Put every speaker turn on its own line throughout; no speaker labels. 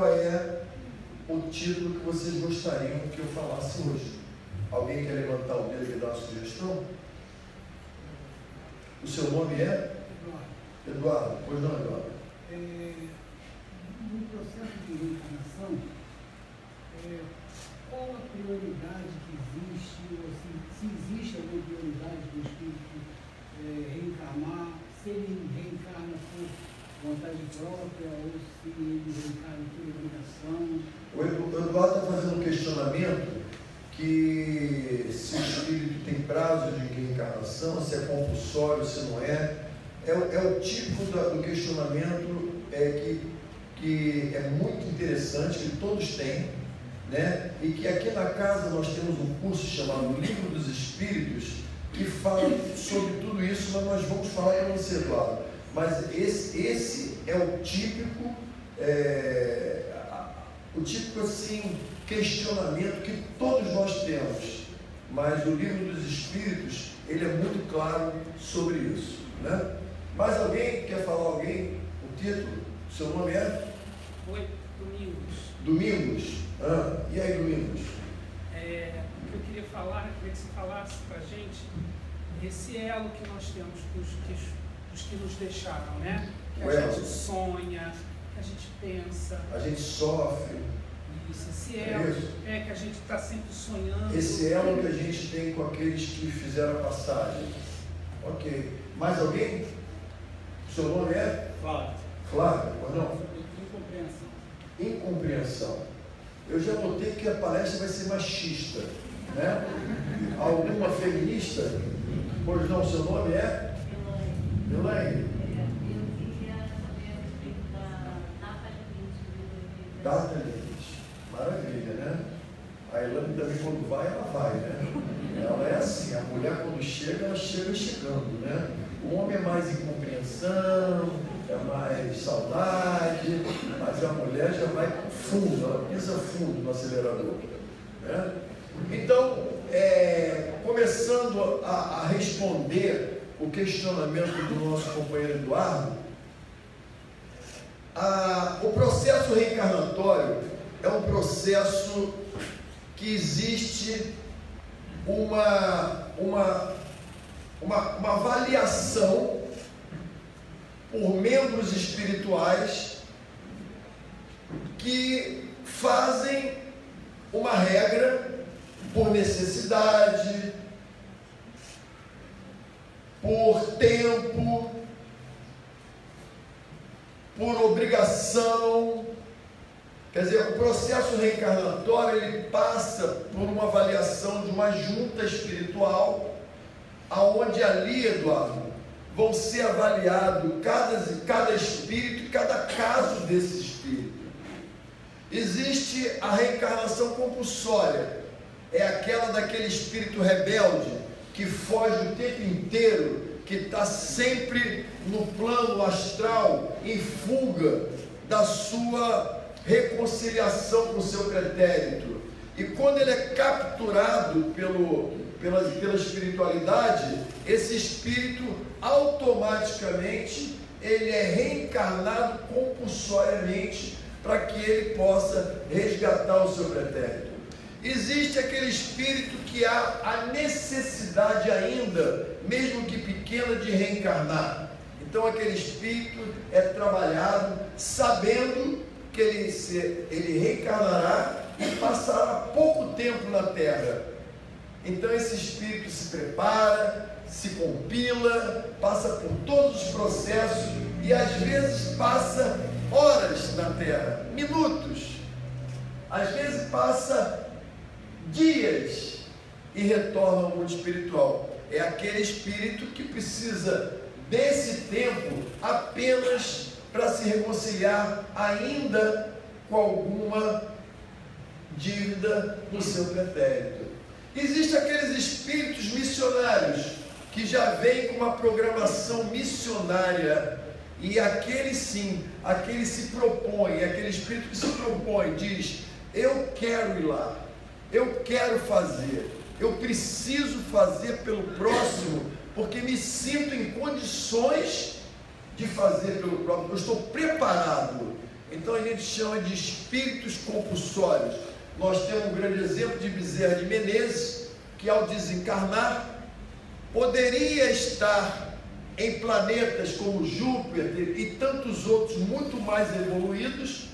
qual é o título que vocês gostariam que eu falasse hoje. Alguém quer levantar o dedo e dar uma sugestão? O seu nome é? Eduardo. Pois não, Eduardo?
No processo de reencarnação, qual a prioridade que existe, ou se existe alguma prioridade do espírito reencarnar, se ele reencarna por vontade própria ou se ele reencarna por obrigação?
O Eduardo está fazendo um questionamento que se o espírito tem prazo de reencarnação, se é compulsório, se não é. É o tipo do questionamento que é muito interessante, que todos têm, né? E que aqui na casa nós temos um curso chamado Livro dos Espíritos, que fala sobre tudo isso, mas nós vamos falar para você, Eduardo. Mas esse é o típico assim, questionamento que todos nós temos. Mas o Livro dos Espíritos, ele é muito claro sobre isso, né? Mais alguém? Quer falar alguém? O título? Seu nome é?
Oi, Domingos.
Domingos? E aí, Domingos?
O que eu queria falar, eu queria que você falasse para a gente esse elo que nós temos dos que nos deixaram, né? Que a gente sonha, que a gente pensa.
A gente sofre.
Isso, esse elo que a gente está sempre sonhando.
Esse elo que a gente tem com aqueles que fizeram a passagem. Ok. Mais alguém? Seu nome é?
Flávio.
Flávio, ou não?
Incompreensão.
Incompreensão. Eu já notei que a palestra vai ser machista, né? Alguma feminista? Pois não, seu nome é? Elaine.
Eu queria saber a respeito da data limite.
Data limite. Maravilha, né? A Elaine também, quando vai, ela vai, né? Ela é assim, a mulher quando chega, ela chega chegando, né? O homem é mais incompreensão, é mais saudade, mas a mulher já vai fundo, ela pisa fundo no acelerador, né? Então, começando a responder o questionamento do nosso companheiro Eduardo, o processo reencarnatório é um processo que existe uma avaliação por membros espirituais que fazem uma regra por necessidade, por tempo, por obrigação. Quer dizer, o processo reencarnatório, ele passa por uma avaliação de uma junta espiritual, aonde ali, Eduardo, vão ser avaliados cada espírito e cada caso desse espírito. Existe a reencarnação compulsória, é aquela daquele espírito rebelde que foge o tempo inteiro, que está sempre no plano astral, em fuga da sua reconciliação com o seu pretérito. E quando ele é capturado pela espiritualidade, esse espírito automaticamente ele é reencarnado compulsoriamente para que ele possa resgatar o seu pretérito. Existe aquele espírito que há a necessidade ainda, mesmo que pequena, de reencarnar. Então aquele espírito é trabalhado sabendo que ele reencarnará e passará pouco tempo na Terra. Então esse espírito se prepara, se compila, passa por todos os processos e às vezes passa horas na Terra, minutos, às vezes passa dias e retorna ao mundo espiritual. É aquele espírito que precisa desse tempo apenas para se reconciliar ainda com alguma dívida no seu pretérito. Existem aqueles espíritos missionários que já vêm com uma programação missionária, e aquele sim, aquele se propõe, aquele espírito que se propõe, diz: eu quero ir lá, eu quero fazer, eu preciso fazer pelo próximo, porque me sinto em condições de fazer pelo próximo, eu estou preparado. Então ele gente chama de espíritos compulsórios. Nós temos um grande exemplo de Bezerra de Menezes, que ao desencarnar, poderia estar em planetas como Júpiter e tantos outros muito mais evoluídos,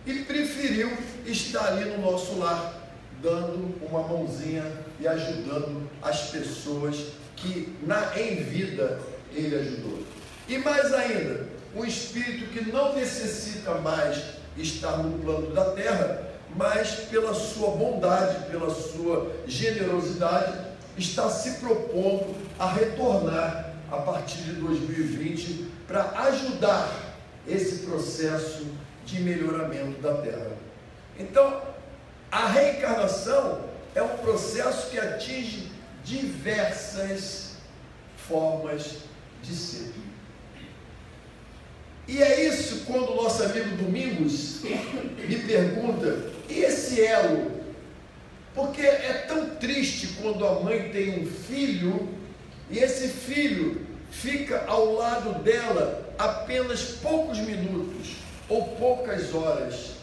e preferiu estar ali no nosso lar, dando uma mãozinha e ajudando as pessoas que em vida ele ajudou. E mais ainda, um espírito que não necessita mais estar no plano da Terra, mas pela sua bondade, pela sua generosidade, está se propondo a retornar a partir de 2020 para ajudar esse processo de melhoramento da Terra. Então, a reencarnação é um processo que atinge diversas formas de ser. E é isso quando o nosso amigo Domingos me pergunta, e esse elo? Porque é tão triste quando a mãe tem um filho e esse filho fica ao lado dela apenas poucos minutos ou poucas horas.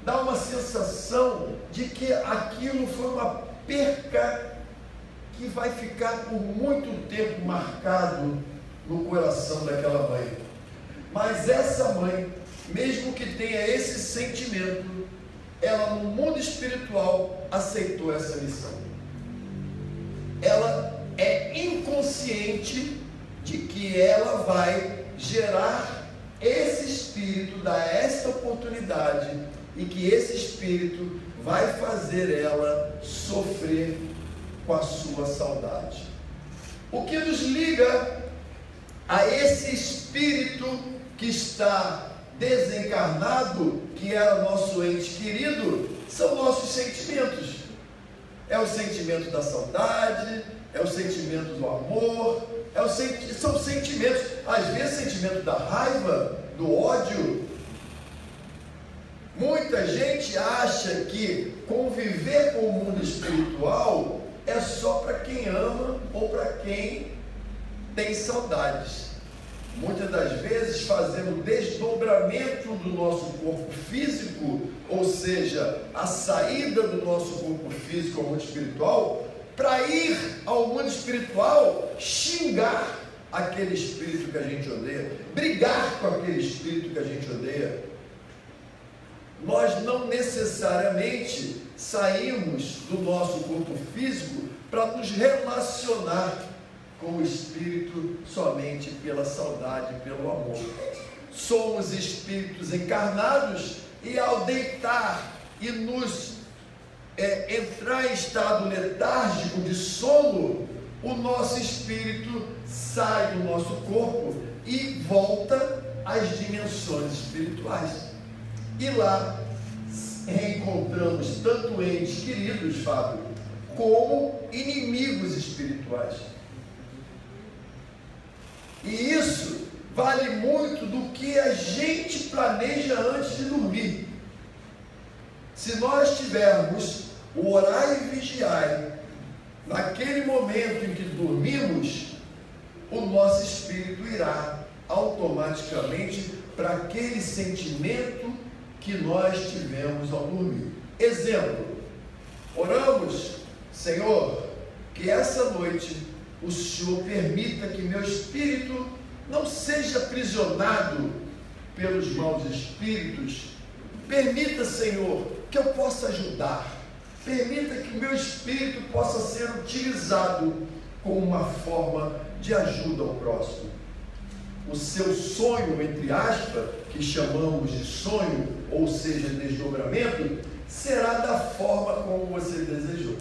Dá uma sensação de que aquilo foi uma perca que vai ficar por muito tempo marcado no coração daquela mãe. Mas essa mãe, mesmo que tenha esse sentimento, ela no mundo espiritual aceitou essa missão. Ela é inconsciente de que ela vai gerar esse espírito, dar esta oportunidade, e que esse espírito vai fazer ela sofrer com a sua saudade. O que nos liga a esse espírito que está desencarnado, que era nosso ente querido, são nossos sentimentos. É o sentimento da saudade, é o sentimento do amor, são sentimentos, às vezes sentimento da raiva, do ódio. Muita gente acha que conviver com o mundo espiritual é só para quem ama ou para quem tem saudades. Muitas das vezes fazemos desdobramento do nosso corpo físico, ou seja, a saída do nosso corpo físico ao mundo espiritual, para ir ao mundo espiritual xingar aquele espírito que a gente odeia, brigar com aquele espírito que a gente odeia. Nós não necessariamente saímos do nosso corpo físico para nos relacionar com o espírito somente pela saudade, pelo amor. Somos espíritos encarnados e ao deitar e nos entrar em estado letárgico de sono, o nosso espírito sai do nosso corpo e volta às dimensões espirituais. E lá reencontramos tanto entes queridos, Fábio, como inimigos espirituais. E isso vale muito do que a gente planeja antes de dormir. Se nós tivermos o orar e vigiar naquele momento em que dormimos, o nosso espírito irá automaticamente para aquele sentimento que nós tivemos ao dormir. Exemplo, oramos, Senhor, que essa noite o Senhor permita que meu espírito não seja aprisionado pelos maus espíritos. Permita, Senhor, que eu possa ajudar. Permita que meu espírito possa ser utilizado como uma forma de ajuda ao próximo. O seu sonho, entre aspas, que chamamos de sonho, ou seja, desdobramento, será da forma como você desejou.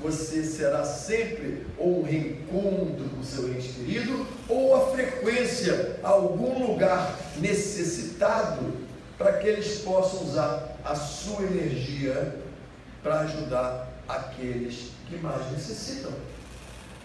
Você será sempre ou um reencontro com seu ente querido, ou a frequência a algum lugar necessitado, para que eles possam usar a sua energia para ajudar aqueles que mais necessitam.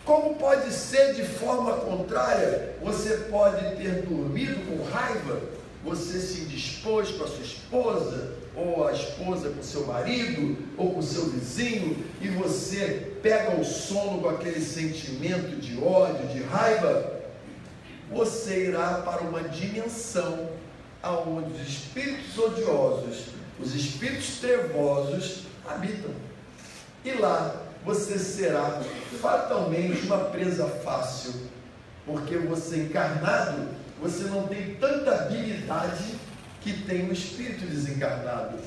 Como pode ser de forma contrária? Você pode ter dormido com raiva, você se indispôs com a sua esposa, ou a esposa com seu marido, ou com seu vizinho, e você pega o sono com aquele sentimento de ódio, de raiva, você irá para uma dimensão aonde os espíritos odiosos, os espíritos trevosos habitam. E lá você será fatalmente uma presa fácil, porque você encarnado, você não tem tanta habilidade que tem um espírito desencarnado.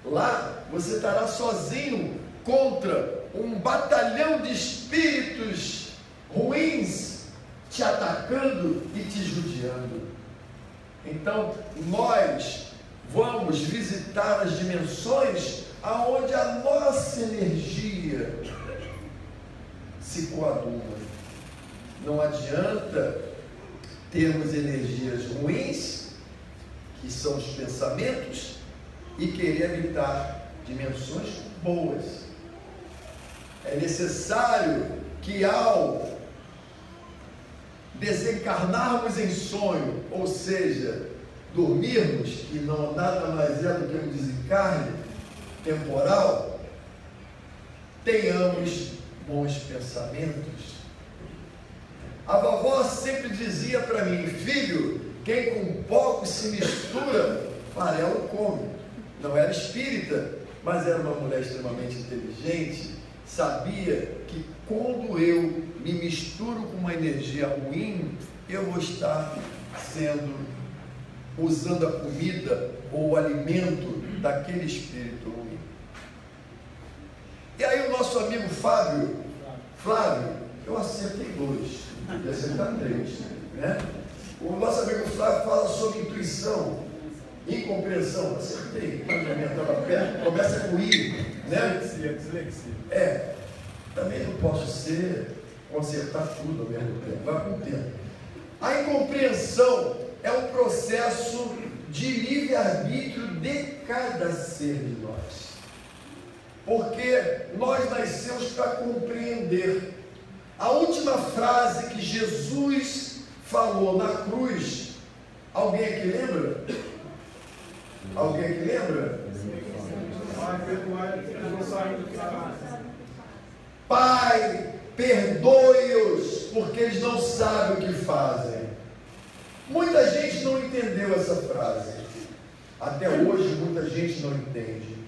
Lá você estará sozinho contra um batalhão de espíritos ruins te atacando e te judiando. Então nós vamos visitar as dimensões aonde a nossa energia se coaduna. Não adianta termos energias ruins, que são os pensamentos, e querer habitar dimensões boas. É necessário que ao desencarnarmos em sonho, ou seja, dormirmos, que não nada mais é do que um desencarne temporal, tenhamos bons pensamentos. A vovó sempre dizia para mim: filho, quem com pouco se mistura, farelo come. Não era espírita, mas era uma mulher extremamente inteligente, sabia que quando eu me misturo com uma energia ruim, eu vou estar usando a comida ou o alimento daquele espírito ruim. E aí o nosso amigo Flávio, eu acertei 2, podia acertar 3, né? O nosso amigo Flávio fala sobre intuição, incompreensão. Acertei, estava perto, começa com I, né? Dislexia. Também não posso consertar tudo ao mesmo tempo, vai com o tempo. A incompreensão é um processo de livre-arbítrio de cada ser de nós. Porque nós nascemos para compreender. A última frase que Jesus falou na cruz, alguém aqui lembra? Alguém aqui lembra? Pai, perdoe-os, porque eles não sabem o que fazem. Muita gente não entendeu essa frase. Até hoje muita gente não entende.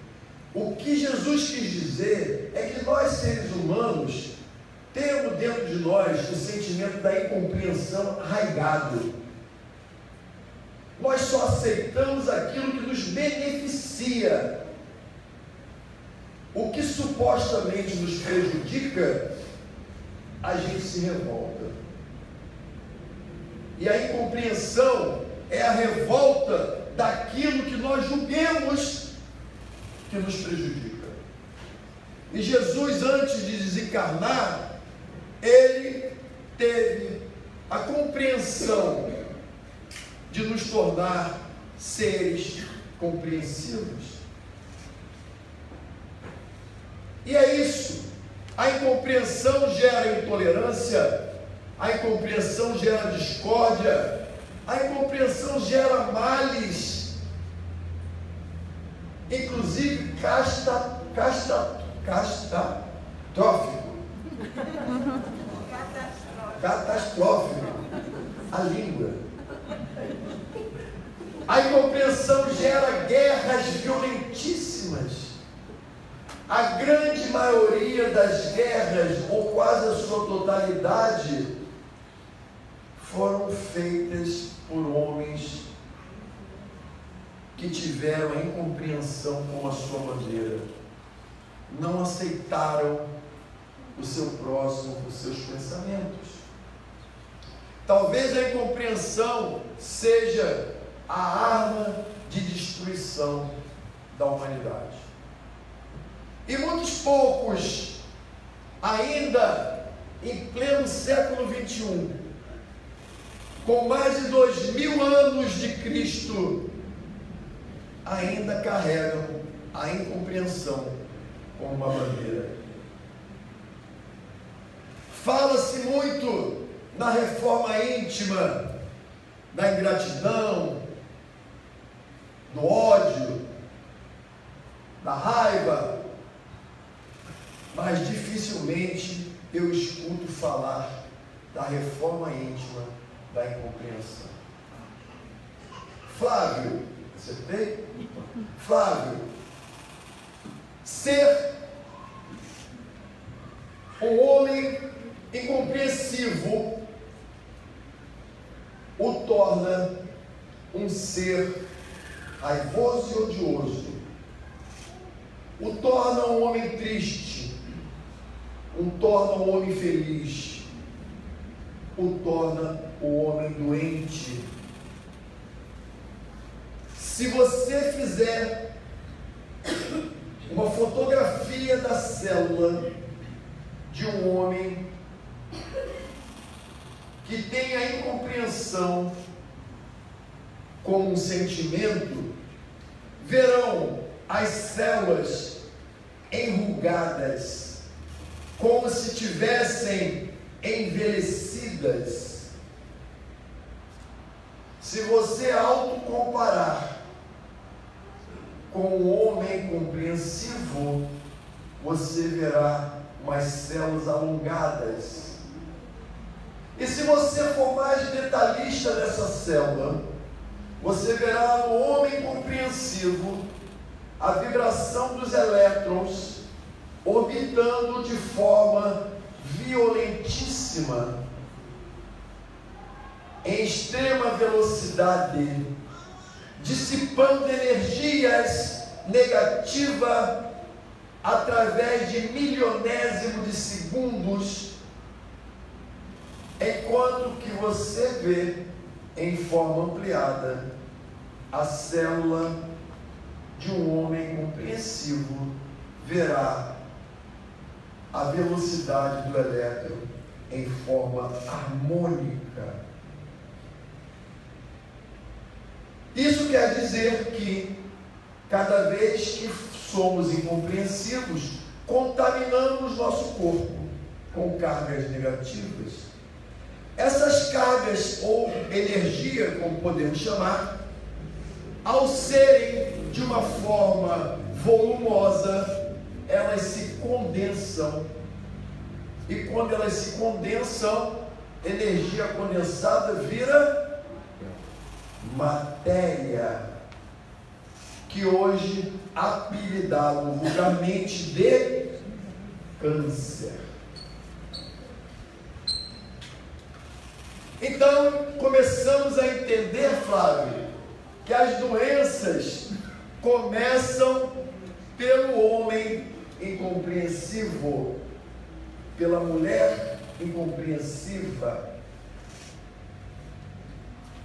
O que Jesus quis dizer é que nós, seres humanos, temos dentro de nós o sentimento da incompreensão arraigado. Nós só aceitamos aquilo que nos beneficia. O que supostamente nos prejudica, a gente se revolta. E a incompreensão é a revolta daquilo que nós julguemos que nos prejudica. E Jesus, antes de desencarnar, ele teve a compreensão de nos tornar seres compreensivos. E é isso. A incompreensão gera intolerância, a incompreensão gera discórdia, a incompreensão gera males, inclusive catastrófico, a língua. A incompreensão gera guerras violentíssimas. A grande maioria das guerras, ou quase a sua totalidade, foram feitas por homens que tiveram a incompreensão com a sua maneira. Não aceitaram o seu próximo, os seus pensamentos. Talvez a incompreensão seja a arma de destruição da humanidade. E muitos poucos, ainda em pleno século XXI, com mais de 2000 anos de Cristo, ainda carregam a incompreensão como uma bandeira. Fala-se muito na reforma íntima, da ingratidão, do ódio, da raiva, mas dificilmente eu escuto falar da reforma íntima da incompreensão. Flávio, acertei? Flávio, ser um homem incompreensivo o torna um ser raivoso e odioso, o torna um homem triste, o torna um homem feliz, o torna um homem doente. Se você fizer uma fotografia da célula de um homem que tem a incompreensão como um sentimento, verão as células enrugadas, como se tivessem envelhecidas. Se você autocomparar com um homem compreensivo, você verá umas células alongadas. E se você for mais detalhista dessa célula, você verá no homem compreensivo a vibração dos elétrons orbitando de forma violentíssima, em extrema velocidade, dissipando energias negativas através de milionésimo de segundos, enquanto que você vê em forma ampliada a célula de um homem compreensivo verá a velocidade do elétron em forma harmônica. Isso quer dizer que cada vez que somos incompreensivos, contaminamos nosso corpo com cargas negativas. Essas cargas, ou energia, como podemos chamar, ao serem de uma forma volumosa, elas se condensam. E quando elas se condensam, energia condensada vira matéria, que hoje apelidado vulgarmente de câncer. Então, começamos a entender, Flávio, que as doenças começam pelo homem incompreensivo, pela mulher incompreensiva.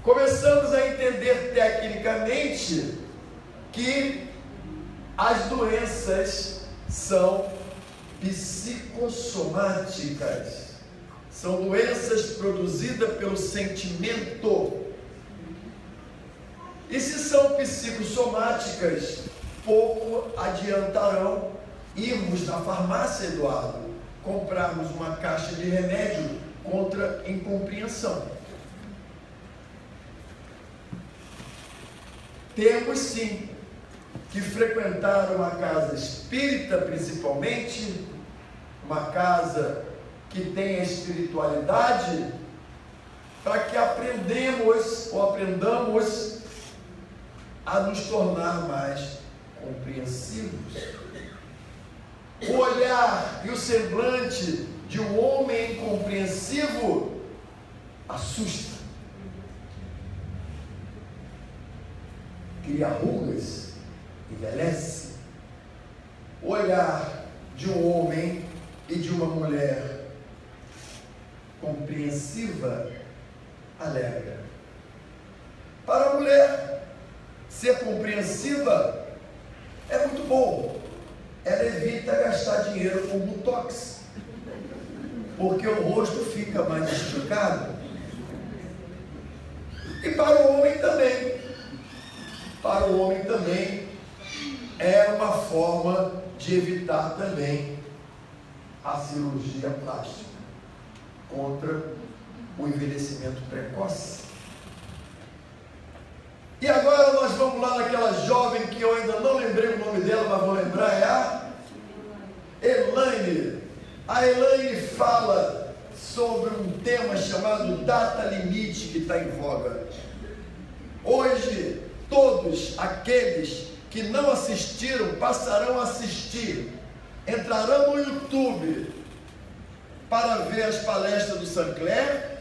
Começamos a entender tecnicamente que as doenças são psicossomáticas. São doenças produzidas pelo sentimento. E se são psicossomáticas, pouco adiantarão irmos na farmácia, Eduardo, comprarmos uma caixa de remédio contra incompreensão. Temos sim que frequentar uma casa espírita, principalmente, uma casa que tenha espiritualidade, para que aprendamos a nos tornar mais compreensivos. O olhar e o semblante de um homem incompreensivo assusta, cria rugas, envelhece. O olhar de um homem e de uma mulher compreensiva alegra. Para a mulher, ser compreensiva é muito bom. Ela evita gastar dinheiro com botox, porque o rosto fica mais esticado. E para o homem também. Para o homem também é uma forma de evitar também a cirurgia plástica contra o envelhecimento precoce. E agora nós vamos lá naquela jovem que eu ainda não lembrei o nome dela, mas vou lembrar, é a Elaine. A Elaine fala sobre um tema chamado data limite que está em voga. Hoje todos aqueles que não assistiram passarão a assistir, entrarão no YouTube para ver as palestras do Sancler,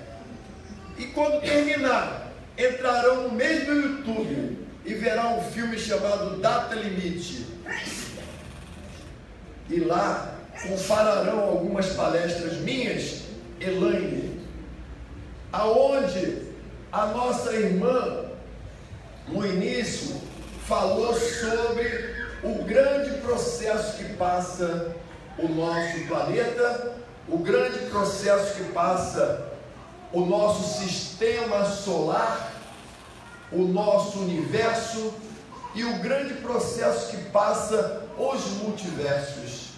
e quando terminar, entrarão no mesmo YouTube e verão um filme chamado Data Limite. E lá compararão algumas palestras minhas, Elaine, aonde a nossa irmã, no início, falou sobre o grande processo que passa o nosso planeta, o grande processo que passa o nosso sistema solar, o nosso universo, e o grande processo que passa os multiversos.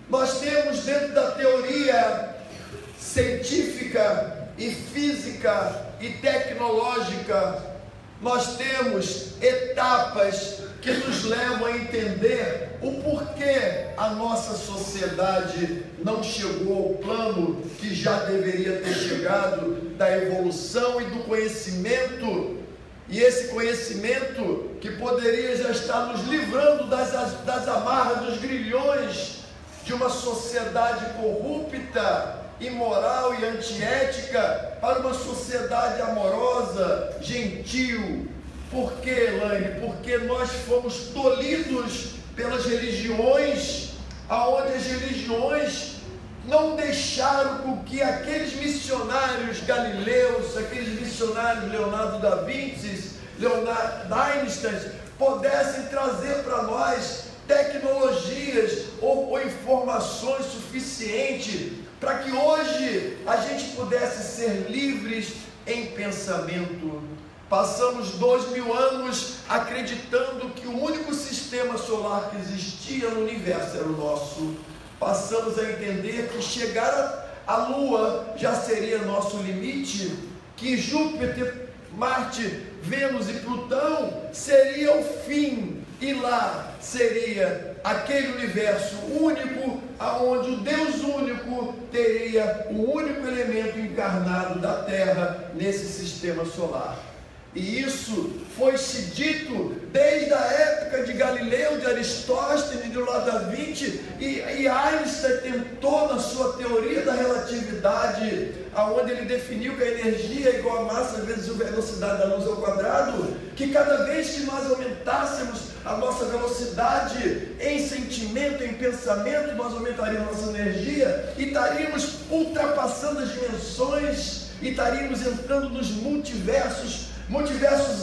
Nós temos dentro da teoria científica e física e tecnológica, nós temos etapas que nos levam a entender o porquê a nossa sociedade não chegou ao plano que já deveria ter chegado, da evolução e do conhecimento. E esse conhecimento que poderia já estar nos livrando das amarras, dos grilhões de uma sociedade corrupta, imoral e antiética, para uma sociedade amorosa, gentil. Por que, Elaine? Porque nós fomos tolhidos pelas religiões, aonde as religiões não deixaram com que aqueles missionários galileus, aqueles missionários Leonardo da Vinci, Leonardo Einstein, pudessem trazer para nós tecnologias ou informações suficientes para que hoje a gente pudesse ser livres em pensamento. Passamos 2000 anos acreditando que o único sistema solar que existia no universo era o nosso. Passamos a entender que chegar à Lua já seria nosso limite, que Júpiter, Marte, Vênus e Plutão seria o fim, e lá seria aquele universo único, aonde o Deus único teria o único elemento encarnado da Terra nesse sistema solar. E isso foi-se dito desde a época de Galileu, de Aristóteles, de Leonardo da Vinci, e Einstein tentou na sua teoria da relatividade, aonde ele definiu que a energia é igual a massa vezes a velocidade da luz ao quadrado, que cada vez que nós aumentássemos a nossa velocidade em sentimento, em pensamento, nós aumentaríamos a nossa energia e estaríamos ultrapassando as dimensões e estaríamos entrando nos multiversos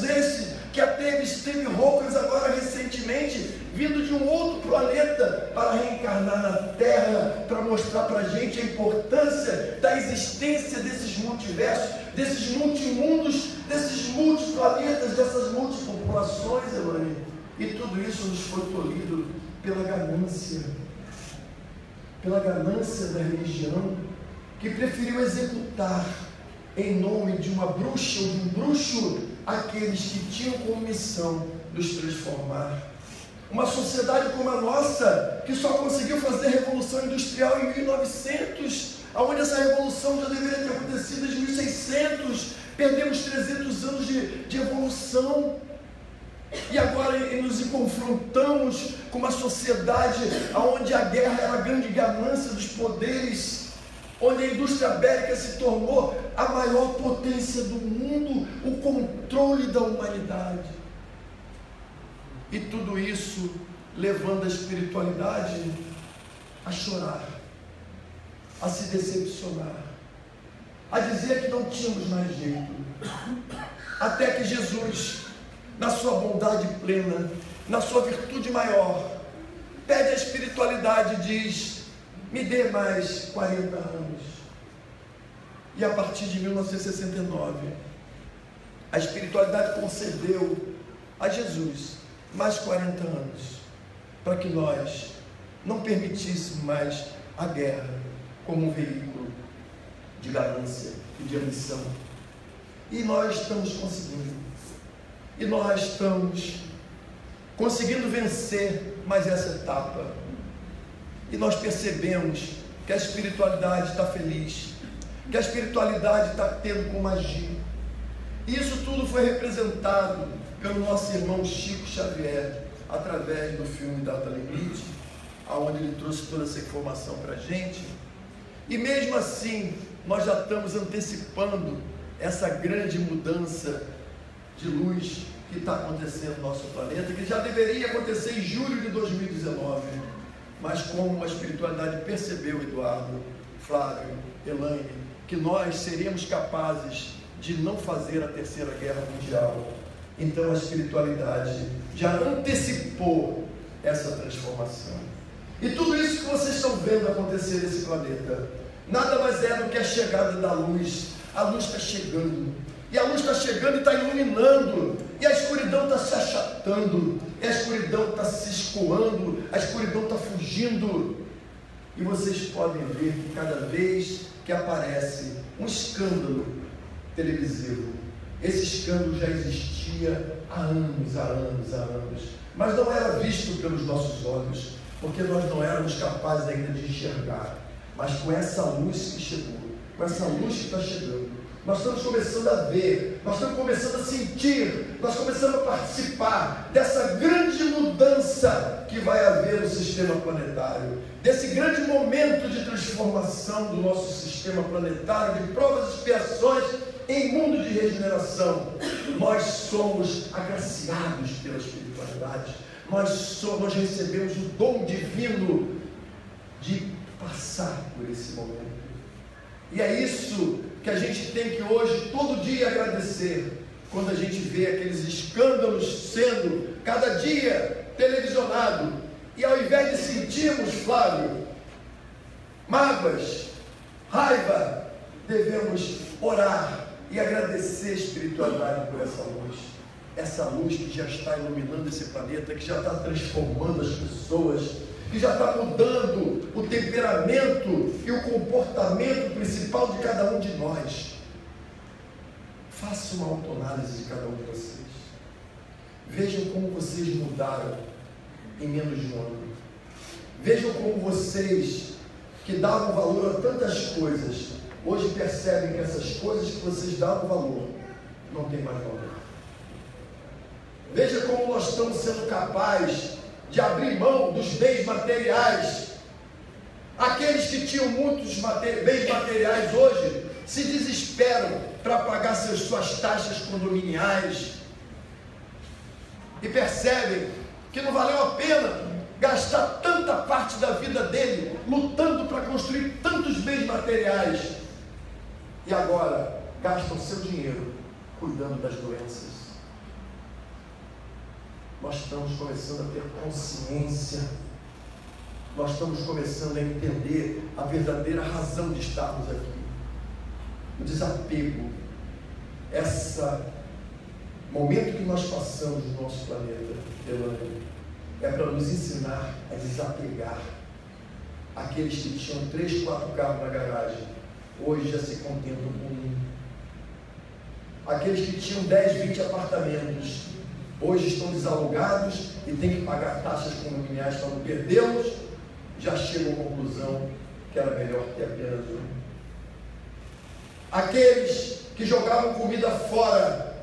esses que teve Steve Hawking agora recentemente, vindo de um outro planeta para reencarnar na Terra, para mostrar para a gente a importância da existência desses multiversos, desses multimundos, desses multiplanetas, dessas multipopulações, Elaine. E tudo isso nos foi tolhido pela ganância da religião, que preferiu executar em nome de uma bruxa ou de um bruxo aqueles que tinham como missão nos transformar. Uma sociedade como a nossa, que só conseguiu fazer a Revolução Industrial em 1900, onde essa revolução já deveria ter acontecido em 1600, perdemos 300 anos de evolução, e agora nos confrontamos com uma sociedade onde a guerra era a grande ganância dos poderes, onde a indústria bélica se tornou a maior potência do mundo, o controle da humanidade. E tudo isso levando a espiritualidade a chorar, a se decepcionar, a dizer que não tínhamos mais jeito. Até que Jesus, na sua bondade plena, na sua virtude maior, pede a espiritualidade e diz: me dê mais 40 anos. E a partir de 1969, a espiritualidade concedeu a Jesus mais 40 anos, para que nós não permitíssemos mais a guerra como um veículo de ganância e de ambição. E nós estamos conseguindo. E nós estamos conseguindo vencer mais essa etapa. E nós percebemos que a espiritualidade está feliz, que a espiritualidade está tendo como agir. Isso tudo foi representado pelo nosso irmão Chico Xavier, através do filme Data Limite, onde ele trouxe toda essa informação para a gente. E mesmo assim, nós já estamos antecipando essa grande mudança de luz que está acontecendo no nosso planeta, que já deveria acontecer em julho de 2019, mas como a espiritualidade percebeu, Eduardo, Flávio, Elaine, que nós seríamos capazes de não fazer a terceira guerra mundial, então a espiritualidade já antecipou essa transformação. E tudo isso que vocês estão vendo acontecer nesse planeta, nada mais é do que a chegada da luz. A luz está chegando, e a luz está chegando e está iluminando, e a escuridão está se achatando, e a escuridão está se escoando, a escuridão está fugindo. E vocês podem ver que cada vez que aparece um escândalo televisivo, esse escândalo já existia há anos, mas não era visto pelos nossos olhos, porque nós não éramos capazes ainda de enxergar. Mas com essa luz que chegou, com essa luz que está chegando, nós estamos começando a ver, nós estamos começando a sentir, nós começamos a participar dessa grande mudança que vai haver no sistema planetário, desse grande momento de transformação do nosso sistema planetário, de provas e expiações em mundo de regeneração. Nós somos agraciados pela espiritualidade, nós recebemos o dom divino de passar por esse momento. E é isso que a gente tem que hoje, todo dia, agradecer, quando a gente vê aqueles escândalos sendo, cada dia, televisionado, e ao invés de sentirmos, Flávio, mágoas, raiva, devemos orar e agradecer a espiritualidade por essa luz que já está iluminando esse planeta, que já está transformando as pessoas, que já está mudando o temperamento e o comportamento principal de cada um de nós. Faça uma autoanálise de cada um de vocês. Vejam como vocês mudaram em menos de um ano. Vejam como vocês, que davam valor a tantas coisas, hoje percebem que essas coisas que vocês davam valor, não tem mais valor. Veja como nós estamos sendo capazes de abrir mão dos bens materiais. Aqueles que tinham muitos bens materiais hoje se desesperam para pagar suas taxas condominiais e percebem que não valeu a pena gastar tanta parte da vida dele lutando para construir tantos bens materiais, e agora gastam seu dinheiro cuidando das doenças. Nós estamos começando a ter consciência, nós estamos começando a entender a verdadeira razão de estarmos aqui. O desapego, esse momento que nós passamos no nosso planeta, é para nos ensinar a desapegar. Aqueles que tinham 3, 4 carros na garagem, hoje já se contentam com um. Aqueles que tinham 10, 20 apartamentos, hoje estão desalugados e têm que pagar taxas condominiais para não perdê-los, já chegam à conclusão que era melhor ter apenas um. Aqueles que jogavam comida fora,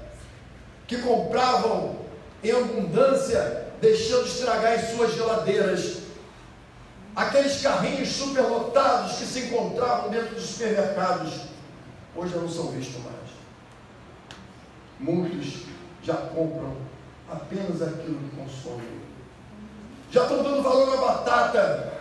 que compravam em abundância, deixando estragar em suas geladeiras, aqueles carrinhos superlotados que se encontravam dentro dos supermercados, hoje já não são vistos mais. Muitos já compram apenas aquilo que consomem. Já estão dando valor à batata.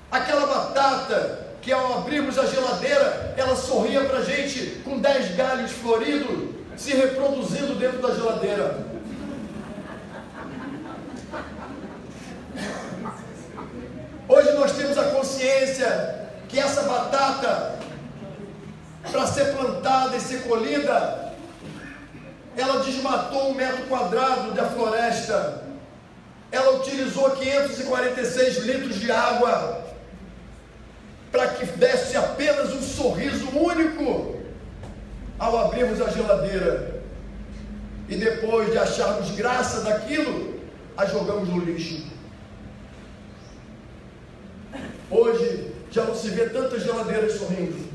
Aquela batata que, ao abrirmos a geladeira, ela sorria para a gente com 10 galhos floridos se reproduzindo dentro da geladeira. Hoje nós temos a consciência que essa batata, para ser plantada e ser colhida, ela desmatou 1 metro quadrado da floresta, ela utilizou 546 litros de água, para que desse apenas um sorriso único ao abrirmos a geladeira, e depois de acharmos graça daquilo, a jogamos no lixo. Hoje já não se vê tantas geladeiras sorrindo,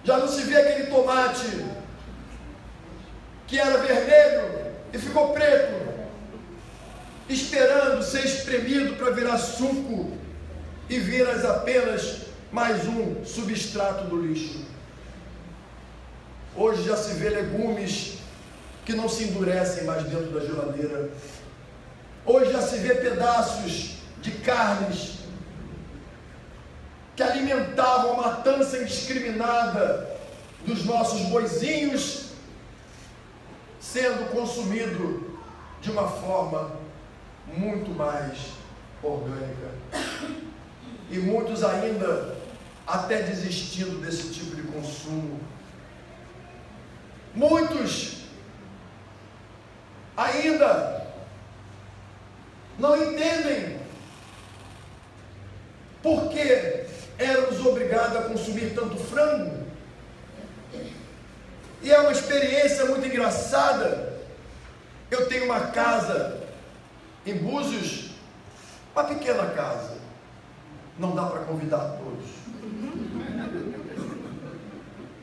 já não se vê aquele tomate que era vermelho e ficou preto, esperando ser espremido para virar suco e viras apenas mais um substrato do lixo. Hoje já se vê legumes que não se endurecem mais dentro da geladeira. Hoje já se vê pedaços de carnes que alimentavam a matança indiscriminada dos nossos boizinhos sendo consumido de uma forma muito mais orgânica. E muitos ainda até desistindo desse tipo de consumo. Muitos ainda não entendem por que éramos obrigados a consumir tanto frango. E é uma experiência muito engraçada. Eu tenho uma casa em Búzios, uma pequena casa, não dá para convidar todos.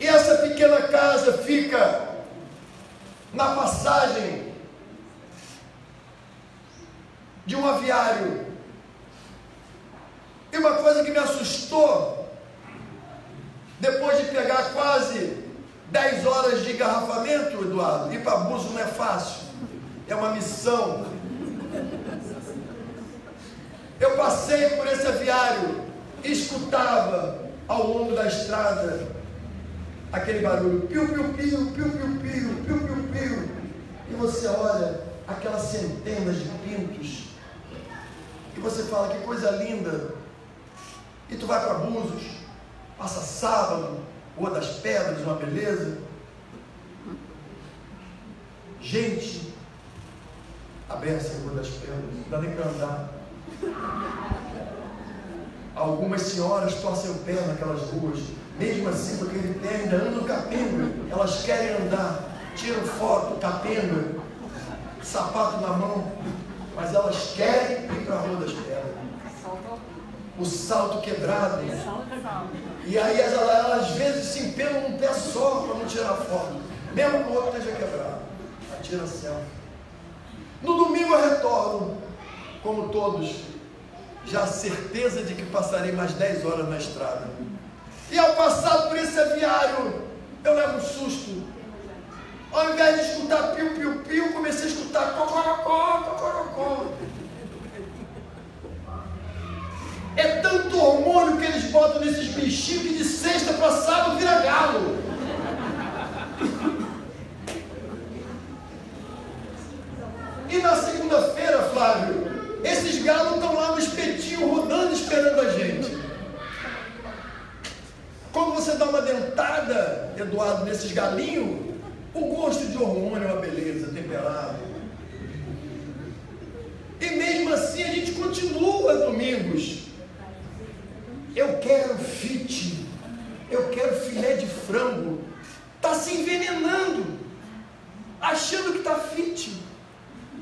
E essa pequena casa fica na passagem de um aviário. E uma coisa que me assustou, depois de pegar quase 10 horas de engarrafamento, Eduardo, ir para Búzios não é fácil, é uma missão. Eu passei por esse aviário e escutava ao longo da estrada aquele barulho, piu-piu-piu, piu-piu-piu, piu-piu-piu. E você olha aquelas centenas de pintos e você fala, que coisa linda. E tu vai para Búzios, passa sábado, Rua das Pedras, uma beleza. Gente, a beça em Rua das Pedras, não dá nem para andar. Algumas senhoras torcem o pé naquelas ruas, mesmo assim com aquele pé ainda andam capenga, elas querem andar, tiram foto, capenga, sapato na mão, mas elas querem ir para a Rua das Pedras. O salto quebrado. E aí elas às vezes se empenham num pé só para não tirar foto, mesmo que o outro esteja quebrado, aí tira selfie. No domingo eu retorno, como todos, já a certeza de que passarei mais 10 horas na estrada. E ao passar por esse aviário, eu levo um susto. Ao invés de escutar piu-piu-piu, comecei a escutar cocorocó, cocorocó. É tanto hormônio que eles botam nesses bichinhos que de sexta para sábado vira galo. E na segunda-feira, Flávio, esses galos estão lá no espetinho rodando esperando a gente. Quando você dá uma dentada, Eduardo, nesses galinhos, o gosto de hormônio é uma beleza, temperado. E mesmo assim a gente continua domingos. Eu quero fit, eu quero filé de frango. Está se envenenando, achando que está fit.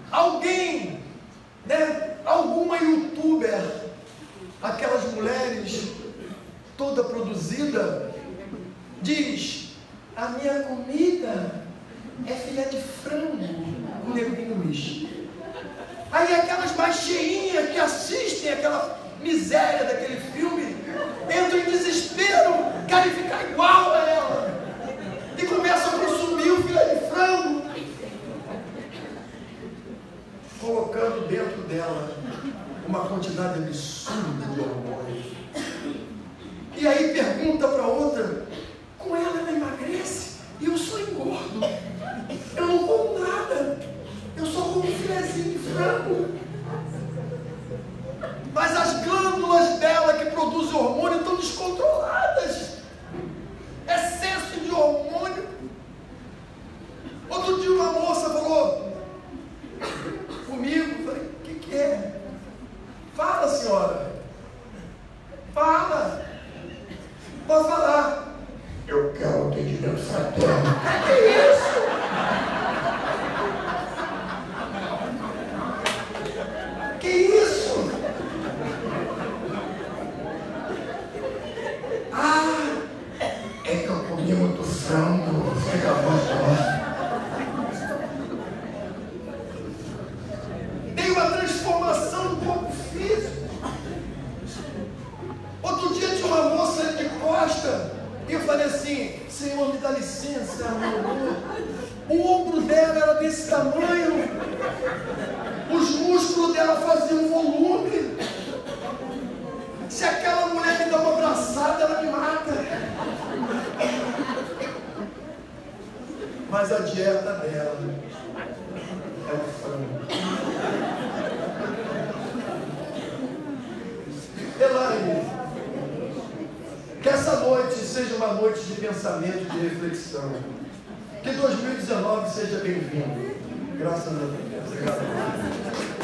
Alguém, né? Alguma youtuber, aquelas mulheres toda produzida, diz: a minha comida é filé de frango com legumes. Aí aquelas mais cheinhas que assistem aquela miséria daquele filme entram em desespero, querem ficar igual a ela e começam a consumir o filé de frango, colocando dentro dela uma quantidade absurda de hormônios. E aí pergunta para outra: com ela emagrece e eu só engordo, eu não como nada, eu só como um filezinho de frango. Mas as glândulas dela que produzem hormônio estão descontroladas, excesso de hormônio. Outro dia uma moça falou comigo, falei: o que é? Fala, senhora, fala. Pode falar. Eu quero atendimento fraterno. Que é isso? Que isso? Ah, é que eu comi muito frango, fica muito. falei assim, Senhor, me dá licença, amor. O ombro dela era desse tamanho, os músculos dela faziam volume. Se aquela mulher me dá uma abraçada, ela me mata. Mas a dieta dela é o frango. Elaine, que essa noite seja uma noite de pensamento, de reflexão. Que 2019 seja bem-vindo. Graças a Deus. Obrigado.